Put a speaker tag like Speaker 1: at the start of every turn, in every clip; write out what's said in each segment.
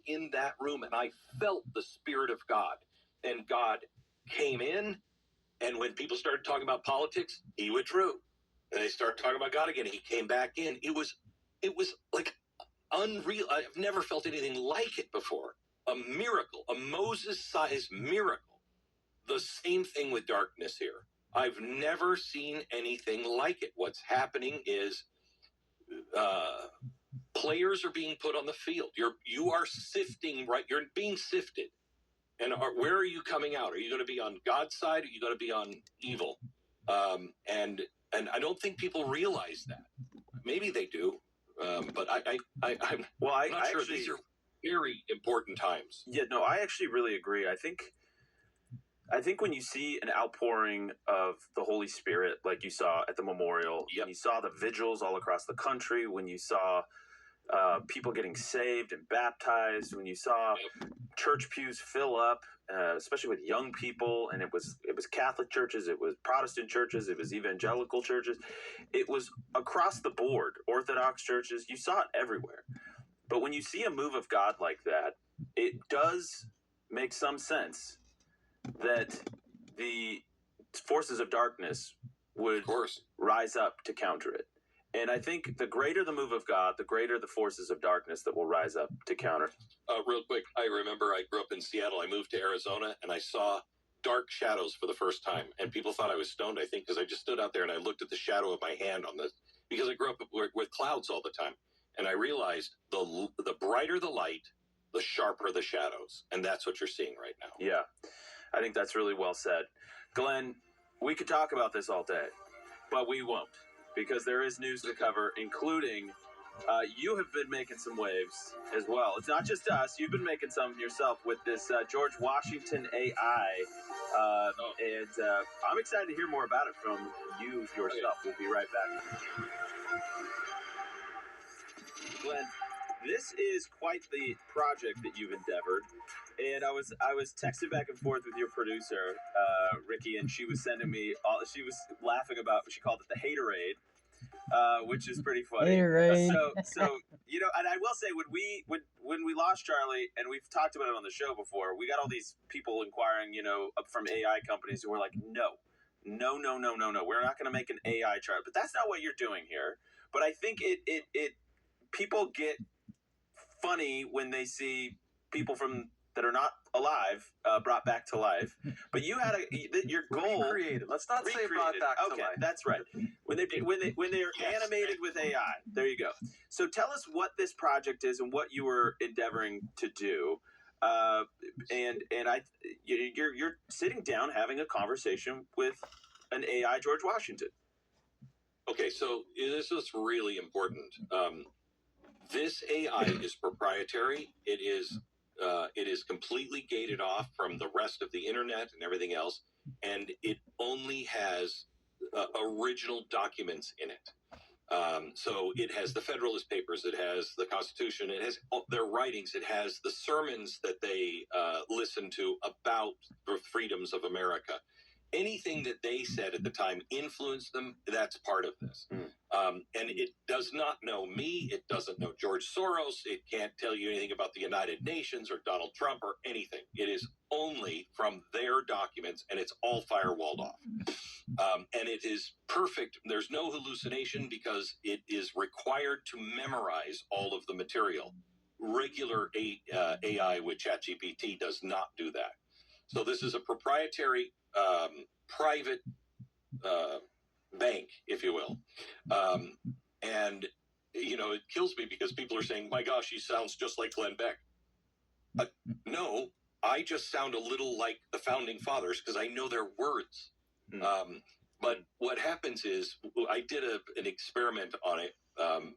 Speaker 1: in that room and I felt the Spirit of God. And God came in, and when people started talking about politics, he withdrew. And they started talking about God again. He came back in. It was like unreal. I've never felt anything like it before. A miracle, a Moses-sized miracle. The same thing with darkness here. I've never seen anything like it. What's happening is players are being put on the field. You are sifting, right? You're being sifted. And where are you coming out? Are you going to be on God's side? Or are you going to be on evil? And I don't think people realize that. Maybe they do, but I'm not sure.
Speaker 2: Actually,
Speaker 1: these are very important times.
Speaker 2: Yeah, no, I actually really agree. I think when you see an outpouring of the Holy Spirit, like you saw at the memorial,
Speaker 1: Yep.
Speaker 2: when you saw the vigils all across the country, when you saw people getting saved and baptized, when you saw church pews fill up, especially with young people, and it was Catholic churches, it was Protestant churches, it was evangelical churches, it was across the board, Orthodox churches, you saw it everywhere. But when you see a move of God like that, it does make some sense that the forces of darkness would rise up to counter it. And I think the greater the move of God, the greater the forces of darkness that will rise up to counter.
Speaker 1: Real quick, I remember I grew up in Seattle. I moved to Arizona, and I saw dark shadows for the first time. And people thought I was stoned, I think, because I just stood out there and I looked at the shadow of my hand on the, because I grew up with clouds all the time. And I realized the brighter the light, the sharper the shadows. And that's what you're seeing right now.
Speaker 2: Yeah, I think that's really well said. Glenn, we could talk about this all day, but we won't, because there is news to cover, including you have been making some waves as well. It's not just us. You've been making some yourself with this George Washington AI. And I'm excited to hear more about it from you yourself. We'll be right back. Glenn, this is quite the project that you've endeavored. And I was texting back and forth with your producer, Ricky, and she was sending me she was laughing about, she called it the haterade, which is pretty funny.
Speaker 3: Haterade.
Speaker 2: So you know, and I will say when we lost Charlie, and we've talked about it on the show before, we got all these people inquiring, you know, from AI companies who were like, no, we're not going to make an AI Charlie. But that's not what you're doing here. But I think it people get funny when they see people that are not alive brought back to life. But you had your goal
Speaker 4: recreated. Let's not say brought back to life.
Speaker 2: Okay, that's right. When they're animated with AI. There you go. So tell us what this project is and what you were endeavoring to do. You're sitting down having a conversation with an AI George Washington.
Speaker 1: Okay, so this is really important. This AI is proprietary. It is completely gated off from the rest of the internet and everything else, and it only has original documents in it. So it has the Federalist Papers, it has the Constitution, it has their writings, it has the sermons that they listen to about the freedoms of America. Anything that they said at the time influenced them, that's part of this. And it does not know me. It doesn't know George Soros. It can't tell you anything about the United Nations or Donald Trump or anything. It is only from their documents, and it's all firewalled off. And it is perfect. There's no hallucination because it is required to memorize all of the material. Regular AI with ChatGPT does not do that. So this is a proprietary private bank, if you will. And, you know, it kills me because people are saying, my gosh, he sounds just like Glenn Beck. No, I just sound a little like the founding fathers because I know their words. But what happens is I did an experiment on it,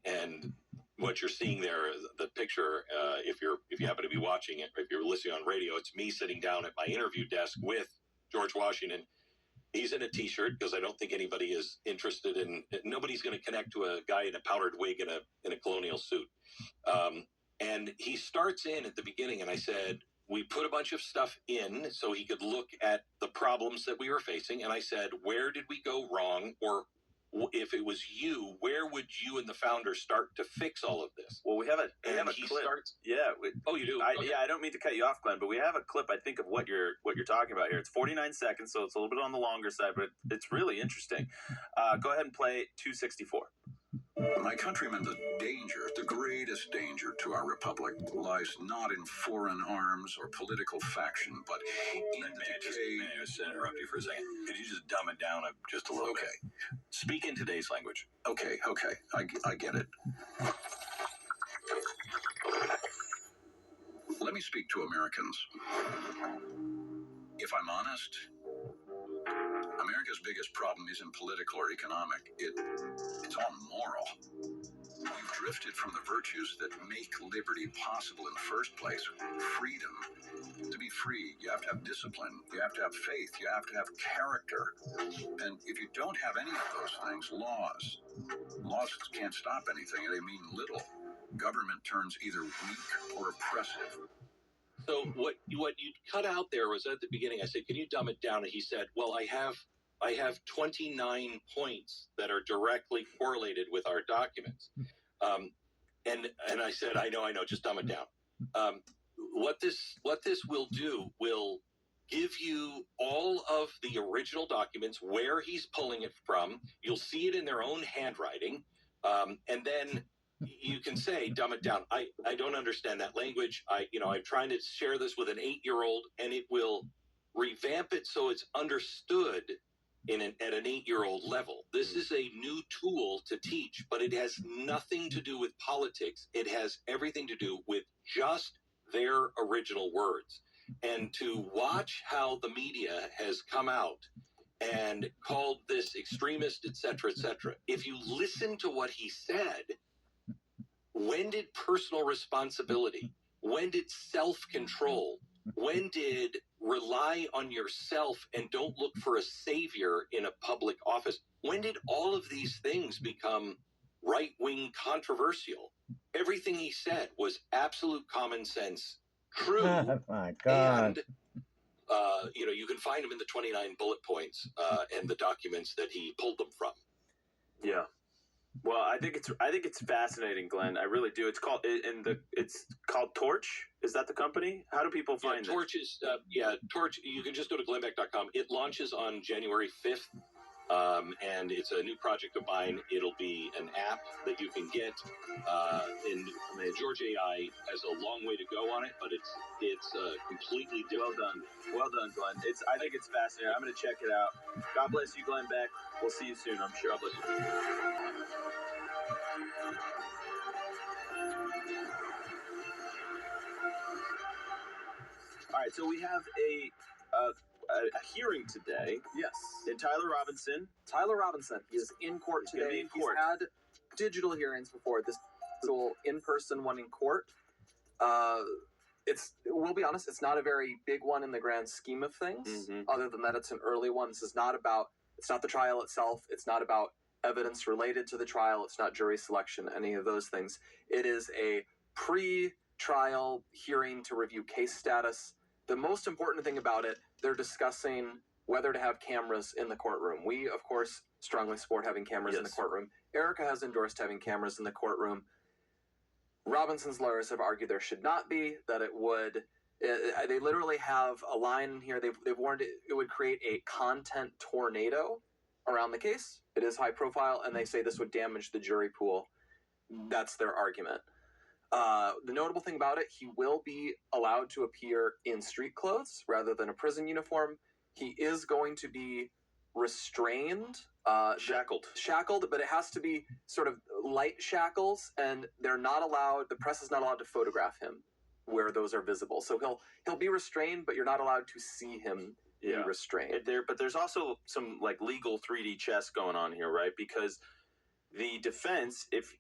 Speaker 1: and what you're seeing there, the picture, if you happen to be watching it, if you're listening on radio, it's me sitting down at my interview desk with George Washington. He's in a T-shirt because I don't think anybody is interested in. Nobody's going to connect to a guy in a powdered wig in a colonial suit. And he starts in at the beginning, and I said we put a bunch of stuff in so he could look at the problems that we were facing. And I said, where did we go wrong, or if it was you, where would you and the founder start to fix all of this?
Speaker 2: Well, we have a clip. Yeah.
Speaker 1: Oh, you do?
Speaker 2: Yeah, I don't mean to cut you off, Glenn, but we have a clip, I think, of what you're talking about here. It's 49 seconds, so it's a little bit on the longer side, but it's really interesting. Go ahead and play 264.
Speaker 3: My countrymen, the danger, the greatest danger to our republic lies not in foreign arms or political faction, but in the decay...
Speaker 1: May I just interrupt you for a second? Could you just dumb it down just a little bit? Speak in today's language.
Speaker 3: Okay, I get it. Let me speak to Americans. If I'm honest, America's biggest problem isn't political or economic. It's all moral. We've drifted from the virtues that make liberty possible in the first place. Freedom. To be free, you have to have discipline. You have to have faith. You have to have character. And if you don't have any of those things, laws can't stop anything. They mean little. Government turns either weak or oppressive.
Speaker 1: So what you cut out there was at the beginning, I said, can you dumb it down? And he said, well, I have 29 points that are directly correlated with our documents. And I said, I know, just dumb it down. What this will do will give you all of the original documents, where he's pulling it from. You'll see it in their own handwriting. And then you can say, dumb it down. I don't understand that language. I'm trying to share this with an 8-year-old, and it will revamp it so it's understood at an 8-year-old level. This is a new tool to teach, but it has nothing to do with politics. It has everything to do with just their original words. And to watch how the media has come out and called this extremist, et cetera, if you listen to what he said, when did personal responsibility, when did self-control, when did rely on yourself and don't look for a savior in a public office, when did all of these things become right-wing controversial? Everything he said was absolute common sense, true.
Speaker 5: Oh my God.
Speaker 1: And, you can find them in the 29 bullet points and the documents that he pulled them from.
Speaker 2: Yeah. Well, I think it's fascinating, Glenn. I really do. It's called Torch. Is that the company? How do people find
Speaker 1: Torch? Torch. You can just go to glennbeck.com. It launches on January 5th, and it's a new project of mine. It'll be an app that you can get. And George AI has a long way to go on it, but it's completely different.
Speaker 2: Well done, Glenn. I think it's fascinating. I'm going to check it out. God bless you, Glenn Beck. We'll see you soon, I'm sure.
Speaker 1: God bless you.
Speaker 2: All right, so we have a hearing today.
Speaker 4: Yes.
Speaker 2: And Tyler Robinson.
Speaker 4: He is in court today.
Speaker 2: In court.
Speaker 4: He's had digital hearings before. This is an in-person one in court. We'll be honest, it's not a very big one in the grand scheme of things.
Speaker 2: Mm-hmm.
Speaker 4: Other than that, it's an early one. This is not it's not the trial itself. It's not about evidence related to the trial. It's not jury selection, any of those things. It is a pre-trial hearing to review case status. The most important thing about it, they're discussing whether to have cameras in the courtroom. We, of course, strongly support having cameras in the courtroom. Erica has endorsed having cameras in the courtroom. Robinson's lawyers have argued there should not be, that it would. They literally have a line here. They've warned it would create a content tornado around the case. It is high profile, and they say this would damage the jury pool. That's their argument. The notable thing about it, he will be allowed to appear in street clothes rather than a prison uniform. He is going to be restrained, shackled, but it has to be sort of light shackles, and they're not allowed. The press is not allowed to photograph him where those are visible. So he'll be restrained, but you're not allowed to see him be restrained.
Speaker 2: But there's also some like legal 3D chess going on here, right? Because the defense, if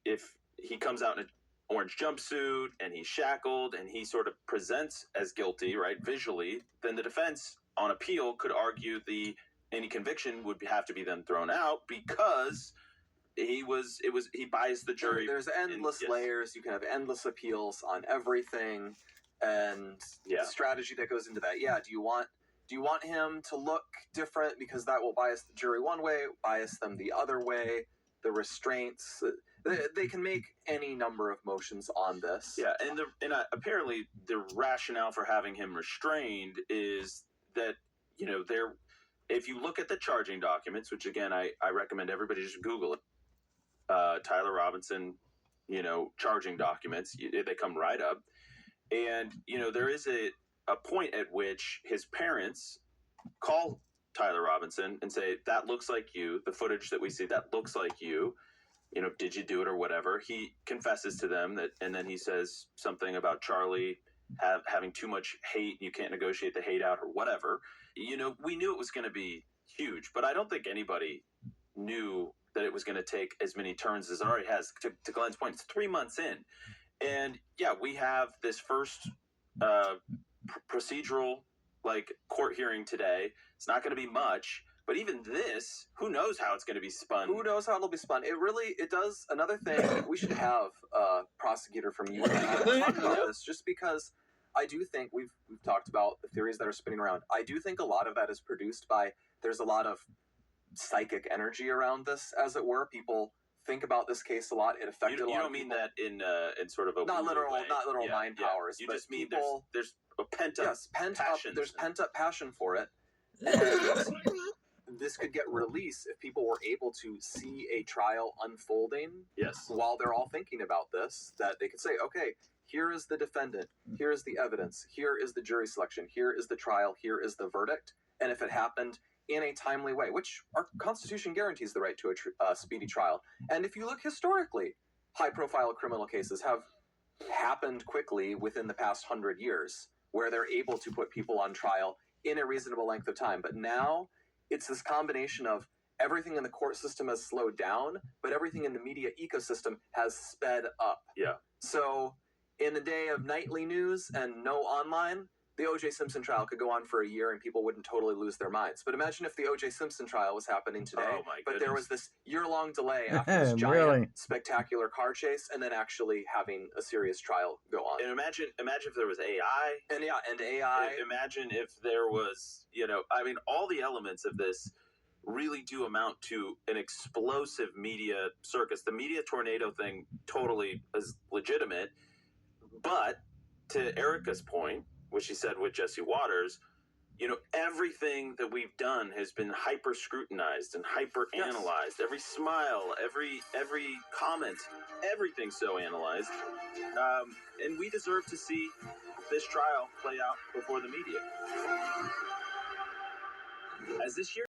Speaker 2: he comes out in an orange jumpsuit and he's shackled and he sort of presents as guilty, right, visually, then the defense on appeal could argue any conviction would have to be then thrown out because he biased the jury.
Speaker 4: There's endless layers. You can have endless appeals on everything, and the strategy that goes into that. Yeah, do Do you want him to look different because that will bias the jury one way, bias them the other way? The restraints, they can make any number of motions on this.
Speaker 2: Yeah, and apparently the rationale for having him restrained is that, you know, if you look at the charging documents, which again I recommend everybody just Google it, Tyler Robinson, you know, charging documents, they come right up, and you know there is a point at which his parents call Tyler Robinson and say, that looks like you. The footage that we see, that looks like you. You know, did you do it or whatever? He confesses to them that, and then he says something about Charlie having too much hate. You can't negotiate the hate out or whatever. You know, we knew it was going to be huge, but I don't think anybody knew that it was going to take as many turns as it already has. To Glenn's point, it's 3 months in. And yeah, we have this first procedural like court hearing today. It's not going to be much, but even this, who knows how it's going to be spun?
Speaker 4: Who knows how it'll be spun? It does. Another thing, we should have a prosecutor from you talk about this, just because I do think we've talked about the theories that are spinning around. I do think a lot of that is produced by, there's a lot of psychic energy around this, as it were. People think about this case a lot. It affected a lot.
Speaker 2: You don't
Speaker 4: of
Speaker 2: mean
Speaker 4: people.
Speaker 2: that in sort of a
Speaker 4: not literal
Speaker 2: way.
Speaker 4: mind powers.
Speaker 2: You
Speaker 4: but
Speaker 2: just mean
Speaker 4: people,
Speaker 2: there's a pent up passion.
Speaker 4: There's pent up passion for it. This could get released if people were able to see a trial unfolding.
Speaker 2: Yes.
Speaker 4: While they're all thinking about this, that they could say, okay, here is the defendant, here is the evidence, here is the jury selection, here is the trial, here is the verdict. And if it happened in a timely way, which our Constitution guarantees the right to a speedy trial. And if you look historically, high-profile criminal cases have happened quickly within the past 100 years, where they're able to put people on trial in a reasonable length of time. But now it's this combination of everything in the court system has slowed down, but everything in the media ecosystem has sped up.
Speaker 2: Yeah.
Speaker 4: So in the day of nightly news and no online, the O.J. Simpson trial could go on for a year and people wouldn't totally lose their minds. But imagine if the O.J. Simpson trial was happening today, but there was this year-long delay after this giant, spectacular car chase, and then actually having a serious trial go on.
Speaker 2: And imagine if there was AI.
Speaker 4: And AI.
Speaker 2: Imagine if there was, you know, I mean, all the elements of this really do amount to an explosive media circus. The media tornado thing totally is legitimate, but to Erica's point, which she said with Jesse Waters, you know, everything that we've done has been hyper scrutinized and hyper analyzed. Yes. Every smile, every comment, everything's so analyzed. And we deserve to see this trial play out before the media. As this year